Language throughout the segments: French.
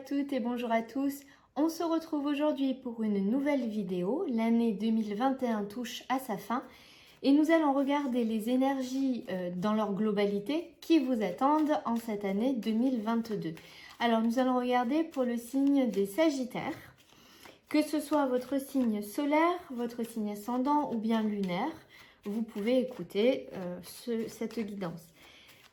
toutes et bonjour à tous. On se retrouve aujourd'hui pour une nouvelle vidéo. L'année 2021 touche à sa fin et nous allons regarder les énergies dans leur globalité qui vous attendent en cette année 2022. Alors nous allons regarder pour le signe des Sagittaires, que ce soit votre signe solaire, votre signe ascendant ou bien lunaire, vous pouvez écouter cette guidance.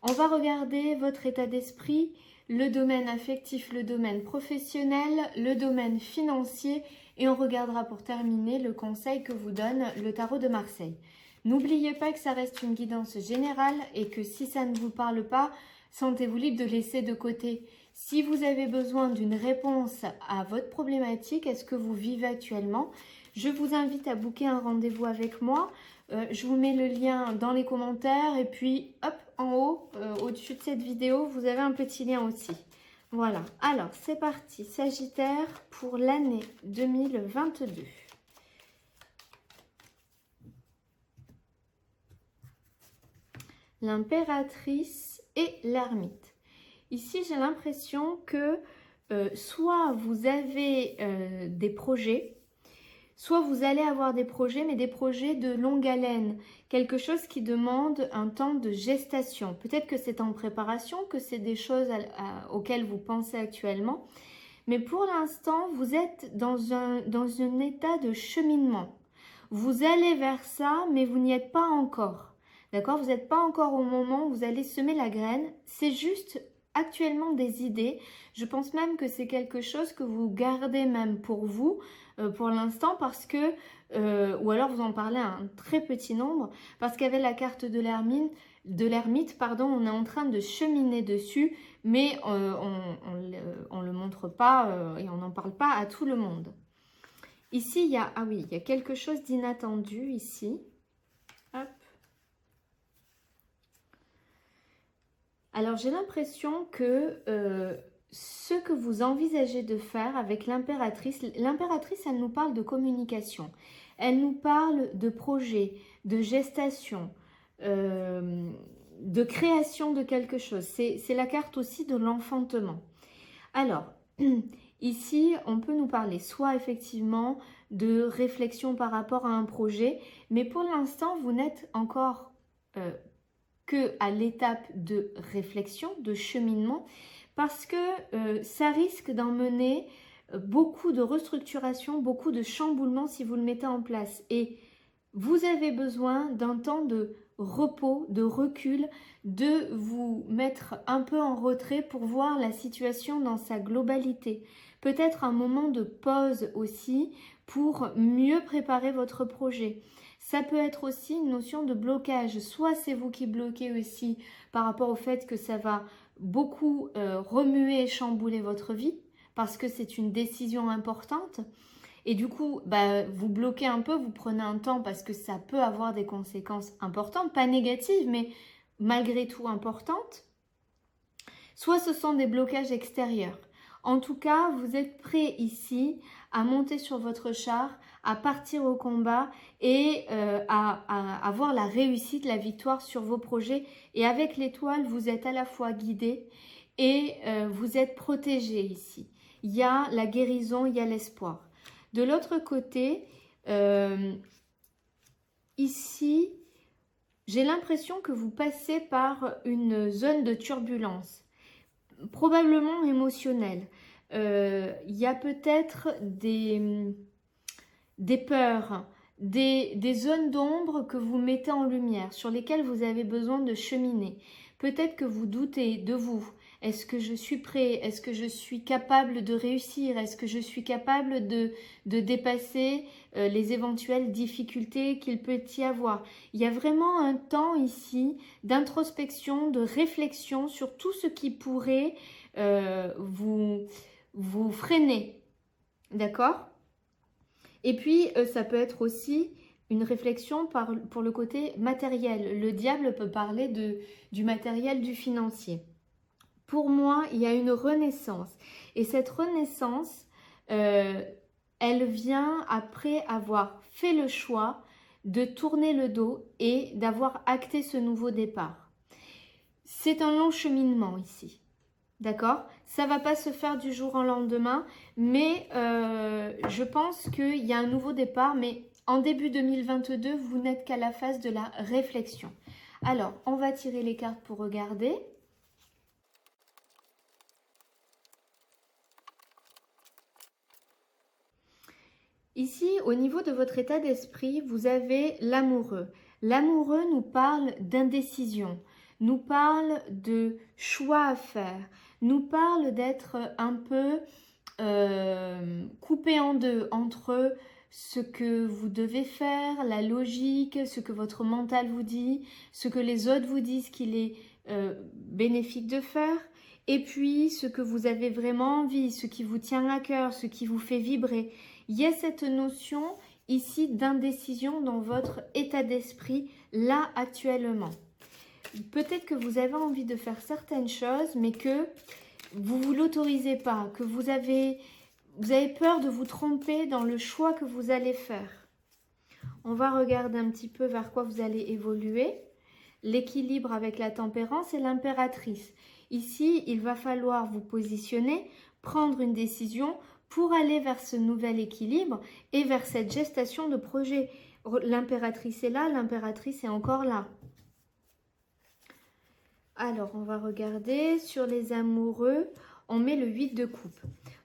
On va regarder votre état d'esprit, le domaine affectif, le domaine professionnel, le domaine financier et on regardera pour terminer le conseil que vous donne le tarot de Marseille. N'oubliez pas que ça reste une guidance générale et que si ça ne vous parle pas, sentez-vous libre de laisser de côté. Si vous avez besoin d'une réponse à votre problématique, est-ce que vous vivez actuellement, je vous invite à booker un rendez-vous avec moi. Je vous mets le lien dans les commentaires et puis hop, en haut, au-dessus de cette vidéo, vous avez un petit lien aussi. Voilà, alors c'est parti, Sagittaire pour l'année 2022. L'impératrice et l'ermite. Ici, j'ai l'impression que soit vous avez des projets, soit vous allez avoir des projets, mais des projets de longue haleine, quelque chose qui demande un temps de gestation. Peut-être que c'est en préparation, que c'est des choses auxquelles vous pensez actuellement, mais pour l'instant, vous êtes dans un état de cheminement. Vous allez vers ça, mais vous n'y êtes pas encore. D'accord? Vous n'êtes pas encore au moment où vous allez semer la graine. C'est juste actuellement des idées. Je pense même que c'est quelque chose que vous gardez même pour vous, pour l'instant, parce que, ou alors vous en parlez à un très petit nombre, parce qu'avec la carte de l'ermite, on est en train de cheminer dessus, mais on le montre pas et on n'en parle pas à tout le monde. Ici, il y a quelque chose d'inattendu ici. Hop. Alors, j'ai l'impression que ce que vous envisagez de faire avec l'impératrice, elle nous parle de communication. Elle nous parle de projet, de gestation, de création de quelque chose. C'est la carte aussi de l'enfantement. Alors, ici, on peut nous parler soit effectivement de réflexion par rapport à un projet, mais pour l'instant, vous n'êtes encore que à l'étape de réflexion, de cheminement, parce que ça risque d'emmener beaucoup de restructuration, beaucoup de chamboulements si vous le mettez en place. Et vous avez besoin d'un temps de repos, de recul, de vous mettre un peu en retrait pour voir la situation dans sa globalité. Peut-être un moment de pause aussi pour mieux préparer votre projet. Ça peut être aussi une notion de blocage. Soit c'est vous qui bloquez aussi par rapport au fait que ça va beaucoup remuer et chambouler votre vie parce que c'est une décision importante. Et du coup, vous bloquez un peu, vous prenez un temps parce que ça peut avoir des conséquences importantes, pas négatives, mais malgré tout importantes. Soit ce sont des blocages extérieurs. En tout cas, vous êtes prêt ici à monter sur votre char, à partir au combat et à avoir la réussite, la victoire sur vos projets. Et avec l'étoile, vous êtes à la fois guidé et vous êtes protégé ici. Il y a la guérison, il y a l'espoir. De l'autre côté, ici, j'ai l'impression que vous passez par une zone de turbulence, probablement émotionnelle. Il y a peut-être des peurs, des zones d'ombre que vous mettez en lumière, sur lesquelles vous avez besoin de cheminer. Peut-être que vous doutez de vous. Est-ce que je suis prêt? Est-ce que je suis capable de réussir? Est-ce que je suis capable de dépasser les éventuelles difficultés qu'il peut y avoir? Il y a vraiment un temps ici d'introspection, de réflexion sur tout ce qui pourrait vous freiner. D'accord? Et puis, ça peut être aussi une réflexion pour le côté matériel. Le diable peut parler du matériel, du financier. Pour moi, il y a une renaissance. Et cette renaissance, elle vient après avoir fait le choix de tourner le dos et d'avoir acté ce nouveau départ. C'est un long cheminement ici. D'accord? Ça va pas se faire du jour au lendemain, mais je pense qu'il y a un nouveau départ, mais en début 2022, vous n'êtes qu'à la phase de la réflexion. Alors, on va tirer les cartes pour regarder. Ici, au niveau de votre état d'esprit, vous avez l'amoureux. L'amoureux nous parle d'indécision, nous parle de choix à faire, nous parle d'être un peu coupé en deux entre ce que vous devez faire, la logique, ce que votre mental vous dit, ce que les autres vous disent qu'il est bénéfique de faire, et puis ce que vous avez vraiment envie, ce qui vous tient à cœur, ce qui vous fait vibrer. Il y a cette notion ici d'indécision dans votre état d'esprit là actuellement. Peut-être que vous avez envie de faire certaines choses, mais que vous ne vous l'autorisez pas, que vous avez peur de vous tromper dans le choix que vous allez faire. On va regarder un petit peu vers quoi vous allez évoluer. L'équilibre avec la tempérance et l'impératrice. Ici, il va falloir vous positionner, prendre une décision pour aller vers ce nouvel équilibre et vers cette gestation de projet. L'impératrice est là, l'impératrice est encore là. Alors, on va regarder sur les amoureux, on met le 8 de coupe.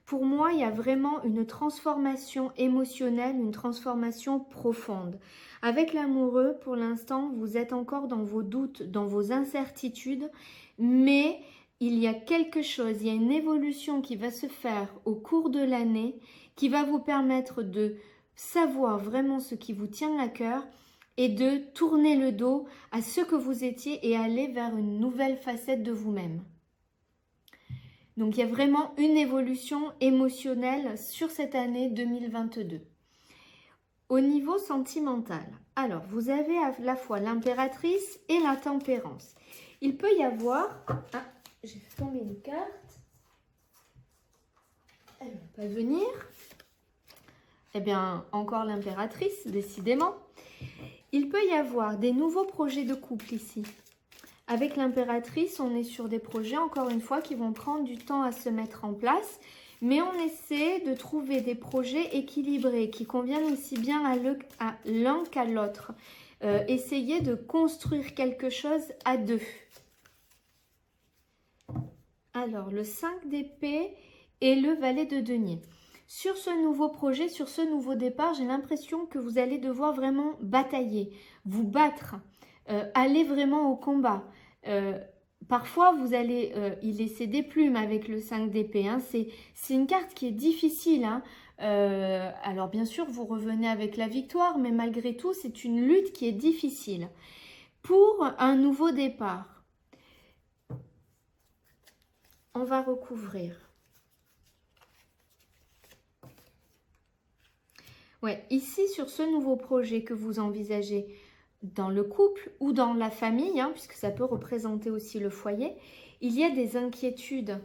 Pour moi, il y a vraiment une transformation émotionnelle, une transformation profonde. Avec l'amoureux, pour l'instant, vous êtes encore dans vos doutes, dans vos incertitudes, mais il y a quelque chose, il y a une évolution qui va se faire au cours de l'année qui va vous permettre de savoir vraiment ce qui vous tient à cœur et de tourner le dos à ce que vous étiez et aller vers une nouvelle facette de vous-même. Donc, il y a vraiment une évolution émotionnelle sur cette année 2022. Au niveau sentimental, alors, vous avez à la fois l'impératrice et la tempérance. Il peut y avoir... Ah, j'ai fait tomber une carte. Elle ne va pas venir. Eh bien, encore l'impératrice, décidément. Il peut y avoir des nouveaux projets de couple ici. Avec l'impératrice, on est sur des projets, encore une fois, qui vont prendre du temps à se mettre en place. Mais on essaie de trouver des projets équilibrés qui conviennent aussi bien à l'un qu'à l'autre. Essayez de construire quelque chose à deux. Alors, le 5 d'épée et le valet de denier. Sur ce nouveau projet, sur ce nouveau départ, j'ai l'impression que vous allez devoir vraiment batailler, vous battre, aller vraiment au combat. Parfois, vous allez y laisser des plumes avec le 5 d'épée. Hein. C'est une carte qui est difficile. Hein. Alors, bien sûr, vous revenez avec la victoire, mais malgré tout, c'est une lutte qui est difficile. Pour un nouveau départ, on va recouvrir. Ouais, ici, sur ce nouveau projet que vous envisagez dans le couple ou dans la famille, hein, puisque ça peut représenter aussi le foyer, il y a des inquiétudes.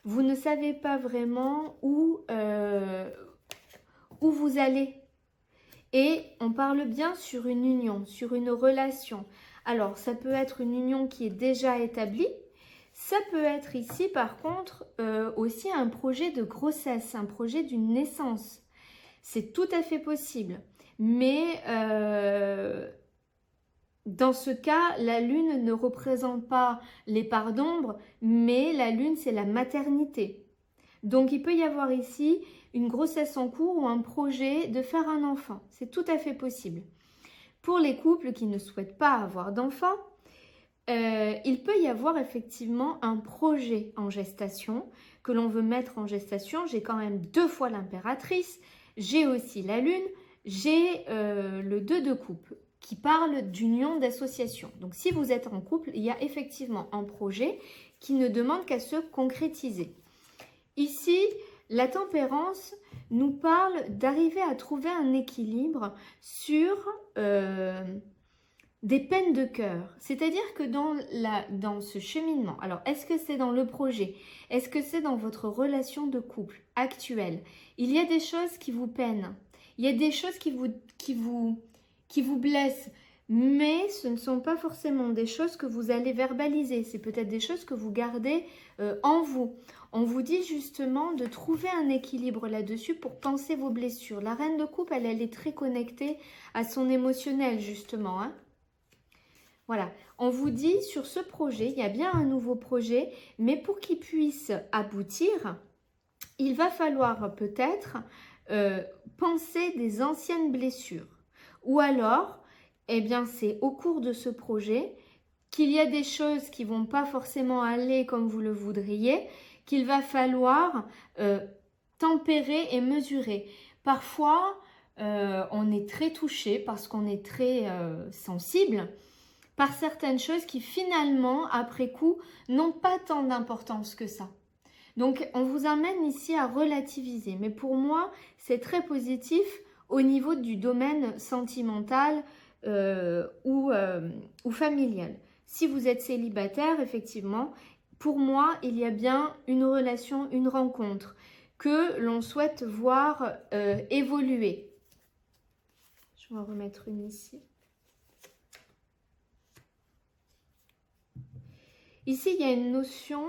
Vous ne savez pas vraiment où vous allez. Et on parle bien sur une union, sur une relation. Alors, ça peut être une union qui est déjà établie. Ça peut être ici, par contre, aussi un projet de grossesse, un projet d'une naissance. C'est tout à fait possible. Mais dans ce cas, la lune ne représente pas les parts d'ombre, mais la lune, c'est la maternité. Donc, il peut y avoir ici une grossesse en cours ou un projet de faire un enfant. C'est tout à fait possible. Pour les couples qui ne souhaitent pas avoir d'enfant, il peut y avoir effectivement un projet en gestation que l'on veut mettre en gestation. J'ai quand même 2 fois l'impératrice, j'ai aussi la lune, j'ai le 2 de coupe qui parle d'union d'association. Donc si vous êtes en couple, il y a effectivement un projet qui ne demande qu'à se concrétiser. Ici, la tempérance nous parle d'arriver à trouver un équilibre sur des peines de cœur. C'est-à-dire que dans ce cheminement, alors est-ce que c'est dans le projet? Est-ce que c'est dans votre relation de couple actuelle? Il y a des choses qui vous peinent. Il y a des choses qui vous blessent. mais ce ne sont pas forcément des choses que vous allez verbaliser. C'est peut-être des choses que vous gardez en vous. On vous dit justement de trouver un équilibre là-dessus pour penser vos blessures. La reine de coupe, elle est très connectée à son émotionnel justement, hein. Voilà, on vous dit sur ce projet, il y a bien un nouveau projet, mais pour qu'il puisse aboutir, il va falloir peut-être penser des anciennes blessures. Ou alors, eh bien, c'est au cours de ce projet qu'il y a des choses qui ne vont pas forcément aller comme vous le voudriez, qu'il va falloir tempérer et mesurer. Parfois, on est très touché parce qu'on est très sensible par certaines choses qui finalement, après coup, n'ont pas tant d'importance que ça. Donc, on vous amène ici à relativiser. Mais pour moi, c'est très positif au niveau du domaine sentimental ou familial. Si vous êtes célibataire, effectivement, pour moi, il y a bien une relation, une rencontre que l'on souhaite voir évoluer. Je vais en remettre une ici. Ici, il y a une notion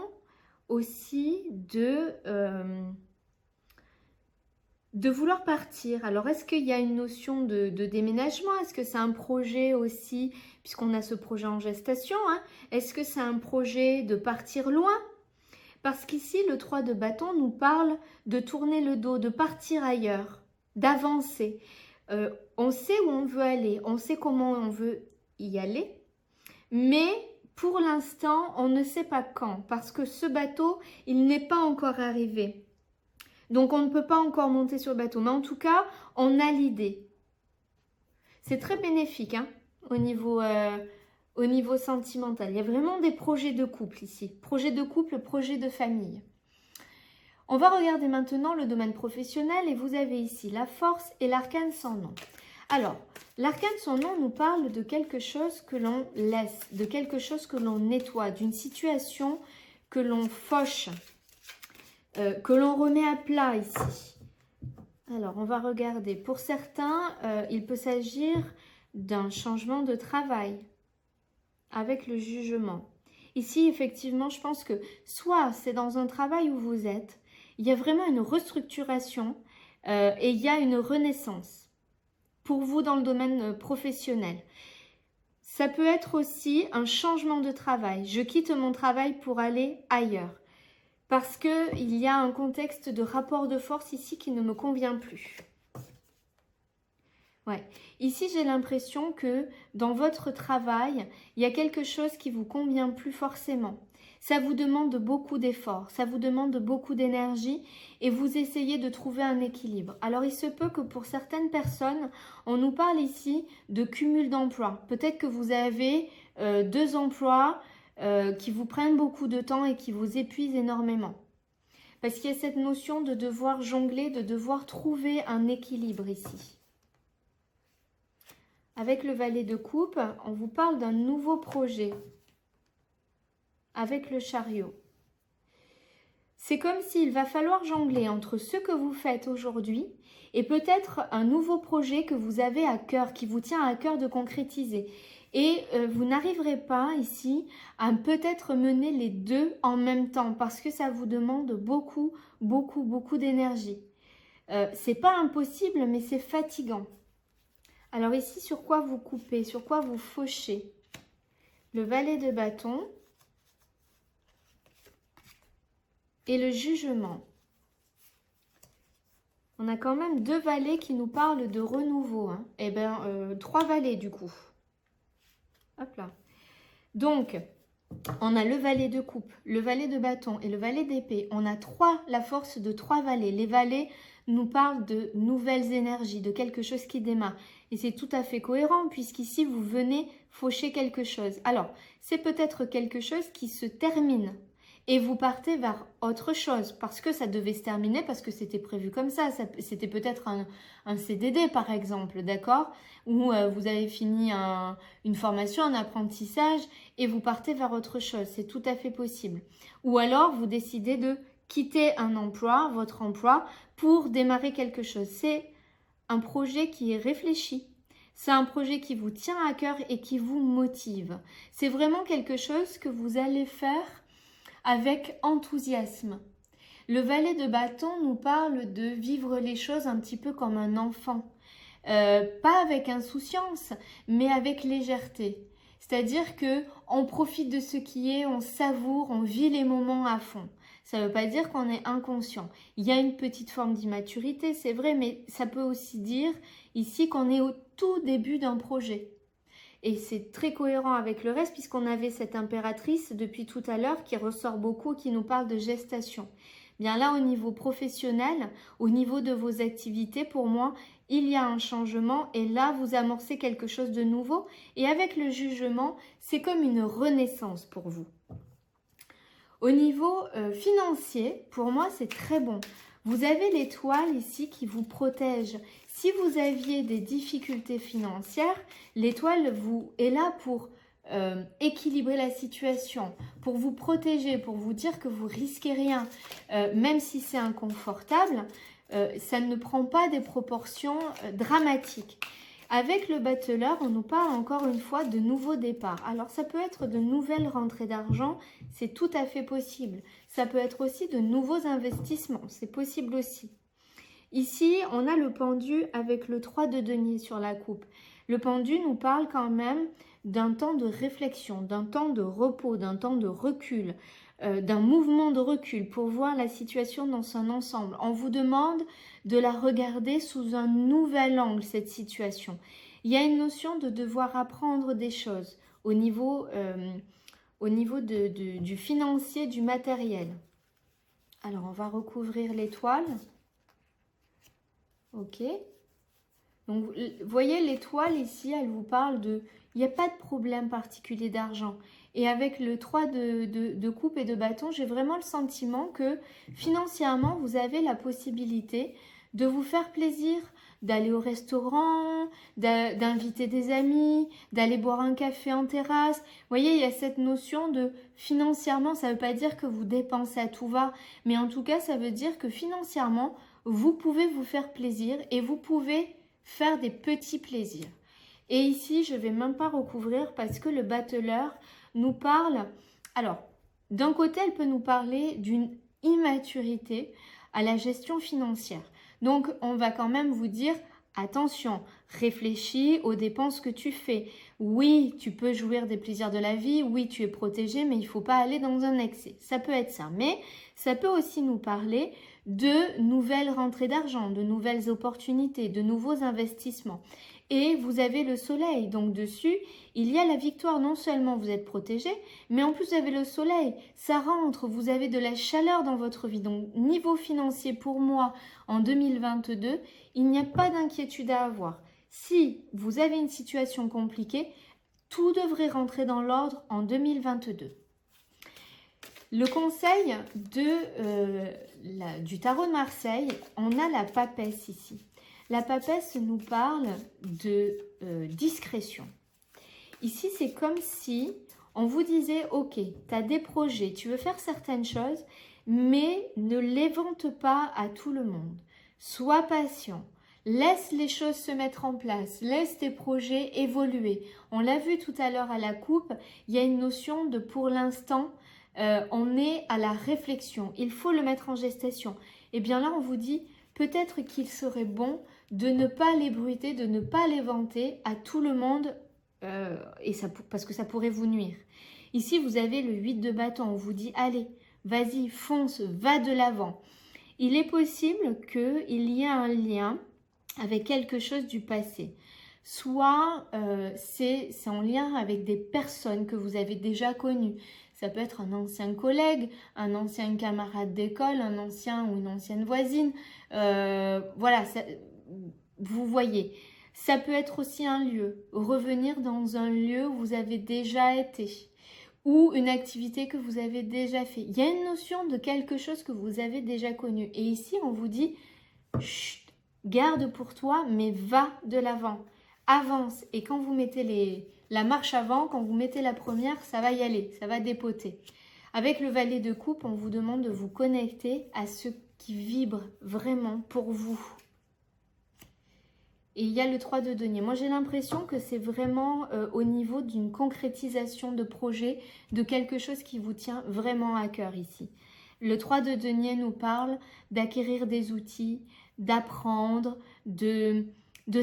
aussi de vouloir partir. Alors, est-ce qu'il y a une notion de déménagement? Est-ce que c'est un projet aussi, puisqu'on a ce projet en gestation, hein? Est-ce que c'est un projet de partir loin? Parce qu'ici, le 3 de bâton nous parle de tourner le dos, de partir ailleurs, d'avancer. On sait où on veut aller, on sait comment on veut y aller, mais pour l'instant, on ne sait pas quand, parce que ce bateau, il n'est pas encore arrivé. Donc, on ne peut pas encore monter sur le bateau. Mais en tout cas, on a l'idée. C'est très bénéfique hein, au niveau sentimental. Il y a vraiment des projets de couple ici. Projet de couple, projet de famille. On va regarder maintenant le domaine professionnel et vous avez ici la force et l'arcane sans nom. Alors, l'arcane sans nom nous parle de quelque chose que l'on laisse, de quelque chose que l'on nettoie, d'une situation que l'on fauche, que l'on remet à plat ici. Alors, on va regarder. Pour certains, il peut s'agir d'un changement de travail avec le jugement. Ici, effectivement, je pense que soit c'est dans un travail où vous êtes, il y a vraiment une restructuration et il y a une renaissance. Pour vous dans le domaine professionnel. Ça peut être aussi un changement de travail. Je quitte mon travail pour aller ailleurs. Parce qu'il y a un contexte de rapport de force ici qui ne me convient plus. Ouais. Ici, j'ai l'impression que dans votre travail, il y a quelque chose qui ne vous convient plus forcément. Ça vous demande beaucoup d'efforts, ça vous demande beaucoup d'énergie et vous essayez de trouver un équilibre. Alors, il se peut que pour certaines personnes, on nous parle ici de cumul d'emplois. Peut-être que vous avez 2 emplois qui vous prennent beaucoup de temps et qui vous épuisent énormément. Parce qu'il y a cette notion de devoir jongler, de devoir trouver un équilibre ici. Avec le valet de coupe, on vous parle d'un nouveau projet. Avec le chariot. C'est comme s'il va falloir jongler entre ce que vous faites aujourd'hui et peut-être un nouveau projet que vous avez à cœur, qui vous tient à cœur de concrétiser. Et vous n'arriverez pas ici à peut-être mener les deux en même temps parce que ça vous demande beaucoup, beaucoup, beaucoup d'énergie. C'est pas impossible, mais c'est fatigant. Alors ici, sur quoi vous coupez, sur quoi vous fauchez? Le valet de bâton. Et le jugement. On a quand même 2 valets qui nous parlent de renouveau. Hein. Eh bien, 3 valets du coup. Hop là. Donc, on a le valet de coupe, le valet de bâton et le valet d'épée. On a la force de 3 valets. Les valets nous parlent de nouvelles énergies, de quelque chose qui démarre. Et c'est tout à fait cohérent puisqu'ici, vous venez faucher quelque chose. Alors, c'est peut-être quelque chose qui se termine. Et vous partez vers autre chose parce que ça devait se terminer, parce que c'était prévu comme ça. C'était peut-être un CDD par exemple, d'accord? Où vous avez fini une formation, un apprentissage et vous partez vers autre chose. C'est tout à fait possible. Ou alors vous décidez de quitter un emploi, votre emploi, pour démarrer quelque chose. C'est un projet qui est réfléchi. C'est un projet qui vous tient à cœur et qui vous motive. C'est vraiment quelque chose que vous allez faire avec enthousiasme. Le valet de bâton nous parle de vivre les choses un petit peu comme un enfant. Pas avec insouciance, mais avec légèreté. C'est-à-dire que on profite de ce qui est, on savoure, on vit les moments à fond. Ça ne veut pas dire qu'on est inconscient. Il y a une petite forme d'immaturité, c'est vrai, mais ça peut aussi dire ici qu'on est au tout début d'un projet. Et c'est très cohérent avec le reste puisqu'on avait cette impératrice depuis tout à l'heure qui ressort beaucoup, qui nous parle de gestation. Bien là, au niveau professionnel, au niveau de vos activités, pour moi, il y a un changement et là, vous amorcez quelque chose de nouveau. Et avec le jugement, c'est comme une renaissance pour vous. Au niveau financier, pour moi, c'est très bon. Vous avez l'étoile ici qui vous protège. Si vous aviez des difficultés financières, l'étoile est là pour équilibrer la situation, pour vous protéger, pour vous dire que vous risquez rien, même si c'est inconfortable, ça ne prend pas des proportions dramatiques. Avec le battleur, on nous parle encore une fois de nouveaux départs. Alors ça peut être de nouvelles rentrées d'argent, c'est tout à fait possible. Ça peut être aussi de nouveaux investissements, c'est possible aussi. Ici, on a le pendu avec le 3 de denier sur la coupe. Le pendu nous parle quand même d'un temps de réflexion, d'un temps de repos, d'un temps de recul, d'un mouvement de recul pour voir la situation dans son ensemble. On vous demande de la regarder sous un nouvel angle, cette situation. Il y a une notion de devoir apprendre des choses au niveau du financier, du matériel. Alors, on va recouvrir l'étoile. Ok. Donc, vous voyez, l'étoile ici, elle vous parle de... Il n'y a pas de problème particulier d'argent. Et avec le 3 de coupe et de bâton, j'ai vraiment le sentiment que financièrement, vous avez la possibilité de vous faire plaisir, d'aller au restaurant, d'inviter des amis, d'aller boire un café en terrasse. Vous voyez, il y a cette notion de financièrement, ça ne veut pas dire que vous dépensez à tout va, mais en tout cas, ça veut dire que financièrement, vous pouvez vous faire plaisir et vous pouvez faire des petits plaisirs. Et ici, je ne vais même pas recouvrir parce que le battleur nous parle... Alors, d'un côté, elle peut nous parler d'une immaturité à la gestion financière. Donc, on va quand même vous dire, attention, réfléchis aux dépenses que tu fais. Oui, tu peux jouir des plaisirs de la vie, oui, tu es protégé, mais il ne faut pas aller dans un excès. Ça peut être ça, mais ça peut aussi nous parler de nouvelles rentrées d'argent, de nouvelles opportunités, de nouveaux investissements. Et vous avez le soleil, donc dessus, il y a la victoire. Non seulement vous êtes protégé, mais en plus vous avez le soleil. Ça rentre, vous avez de la chaleur dans votre vie. Donc niveau financier, pour moi, en 2022, il n'y a pas d'inquiétude à avoir. Si vous avez une situation compliquée, tout devrait rentrer dans l'ordre en 2022. Le conseil du tarot de Marseille, on a la papesse ici. La papesse nous parle de discrétion. Ici, c'est comme si on vous disait, ok, tu as des projets, tu veux faire certaines choses, mais ne les vante pas à tout le monde. Sois patient. Laisse les choses se mettre en place. Laisse tes projets évoluer. On l'a vu tout à l'heure à la coupe, il y a une notion de pour l'instant, on est à la réflexion. Il faut le mettre en gestation. Et bien là, on vous dit, peut-être qu'il serait bon de ne pas les bruiter, de ne pas les vanter à tout le monde, parce que ça pourrait vous nuire. Ici, vous avez le 8 de bâton. On vous dit, allez, vas-y, fonce, va de l'avant. Il est possible qu'il y ait un lien avec quelque chose du passé. Soit c'est en lien avec des personnes que vous avez déjà connues. Ça peut être un ancien collègue, un ancien camarade d'école, un ancien ou une ancienne voisine. Voilà, vous voyez. Ça peut être aussi un lieu. Revenir dans un lieu où vous avez déjà été. Ou une activité que vous avez déjà fait. Il y a une notion de quelque chose que vous avez déjà connu. Et ici, on vous dit, chut, garde pour toi, mais va de l'avant. Avance. Et quand vous mettez la marche avant, quand vous mettez la première, ça va y aller, ça va dépoter. Avec le valet de coupe, on vous demande de vous connecter à ce qui vibre vraiment pour vous. Et il y a le 3 de denier. Moi, j'ai l'impression que c'est vraiment au niveau d'une concrétisation de projet, de quelque chose qui vous tient vraiment à cœur ici. Le 3 de denier nous parle d'acquérir des outils, d'apprendre, de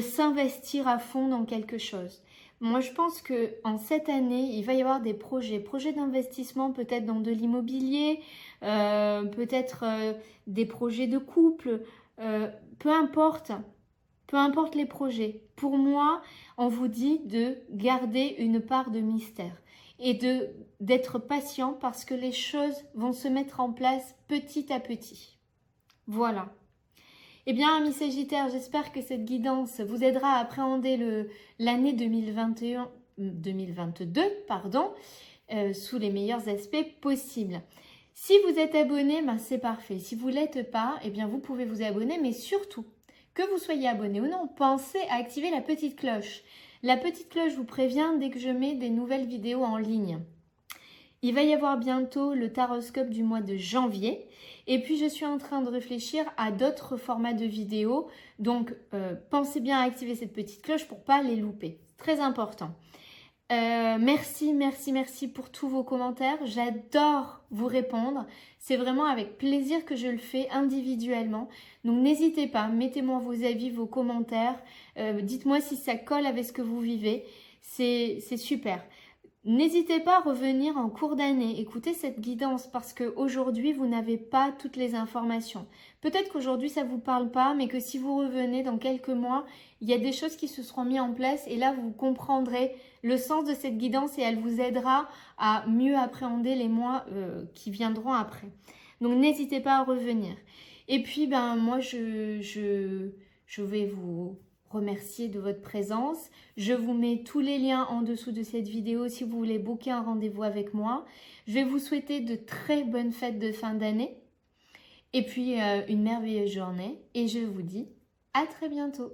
s'investir à fond dans quelque chose. Moi, je pense qu'en cette année, il va y avoir des projets d'investissement, peut-être dans de l'immobilier, peut-être des projets de couple, peu importe les projets. Pour moi, on vous dit de garder une part de mystère et d'être patient parce que les choses vont se mettre en place petit à petit. Voilà. Eh bien, amis Sagittaires, j'espère que cette guidance vous aidera à appréhender l'année 2022 sous les meilleurs aspects possibles. Si vous êtes abonné, ben c'est parfait. Si vous ne l'êtes pas, eh bien vous pouvez vous abonner, mais surtout, que vous soyez abonné ou non, pensez à activer la petite cloche. La petite cloche vous prévient dès que je mets des nouvelles vidéos en ligne. Il va y avoir bientôt le taroscope du mois de janvier. Et puis, je suis en train de réfléchir à d'autres formats de vidéos. Donc, pensez bien à activer cette petite cloche pour ne pas les louper. Très important. Merci pour tous vos commentaires. J'adore vous répondre. C'est vraiment avec plaisir que je le fais individuellement. Donc, n'hésitez pas. Mettez-moi vos avis, vos commentaires. Dites-moi si ça colle avec ce que vous vivez. C'est super. N'hésitez pas à revenir en cours d'année, écoutez cette guidance parce qu'aujourd'hui, vous n'avez pas toutes les informations. Peut-être qu'aujourd'hui, ça ne vous parle pas, mais que si vous revenez dans quelques mois, il y a des choses qui se seront mises en place et là, vous comprendrez le sens de cette guidance et elle vous aidera à mieux appréhender les mois qui viendront après. Donc, n'hésitez pas à revenir. Et puis, moi, je vais vous remercier de votre présence. Je vous mets tous les liens en dessous de cette vidéo si vous voulez booker un rendez-vous avec moi. Je vais vous souhaiter de très bonnes fêtes de fin d'année et puis une merveilleuse journée et je vous dis à très bientôt.